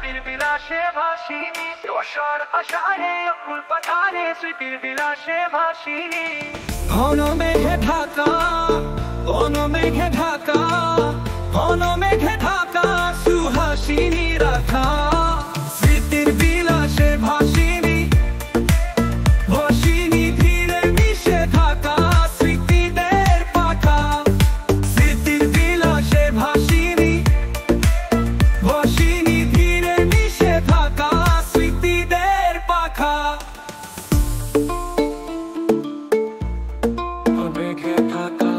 স্মৃতির বিলাসে ভাসিনি, অসর আষাঢ়ে অকুল পাতারে স্মৃতির বিলাসে ভাসিনি। ঘন মেঘে ঢাকা, ঘন মেঘে ঢাকা, ঘন মেঘে ঢাকা সুহাসিনী রাখা, স্মৃতির বিলাসে ভাসিনি, ভাসিনি ধীরে মিশে থাকা স্মৃতিদের পাখা। স্মৃতির বিলাসে ভাসিনি, ভাসিনি ধীরে মিশে থাকা স্মৃতিদের পাখা। মেঘে ঢাকা,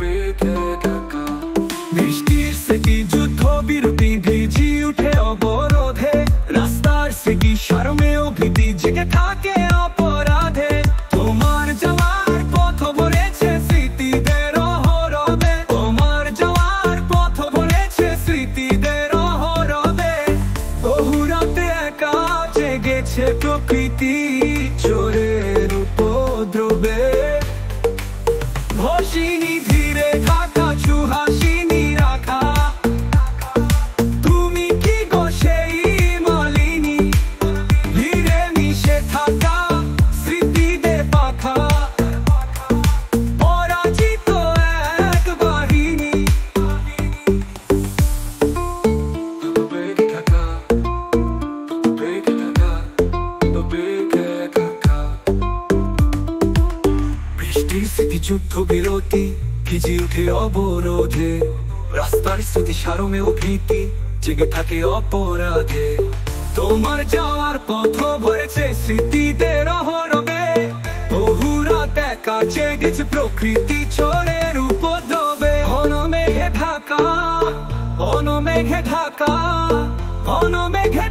মেঘে ঢাকা, বৃষ্টির স্মৃতি যুদ্ধ বিরতি ভিজি উঠে অবরোধে, রাস্তার স্মৃতি শরমেও ভীতি জেগে থাকে অপরাধে। তোমার যাওয়ার পথ ভরেছে স্মৃতিদের অহরবে, তোমার যাওয়ার পথ ভরেছে স্মৃতিদের অহরবে। বহু রাতে একা জেগেছে প্রকৃতি চোরের উপদ্রবে, ভাসিনি ধীরে থাকা সুহাসিনী রাখা। তুমি কি গো সেই মালিনী, ধীরে মিশে থাকা স্মৃতিদের পাখা। পরাজিত এক বাহিনী, মেঘে ঢাকা, মেঘে ঢাকা, মেঘে ঢাকা। বৃষ্টির স্মৃতি যুদ্ধ বিরতি ভিজি উঠে অবরোধে, রাস্তার স্মৃতি সারমেও ভীতি জেগে থাকে অপরাধে। তোমার যাওয়ার পথ ভরেছে স্মৃতিদের অহরবে, বহু রাত একা জেগেছে প্রকৃতি চোরের উপদ্রবে। ঘন মেঘে ঢাকা, ঘন মেঘে ঢাকা, ঘন মেঘে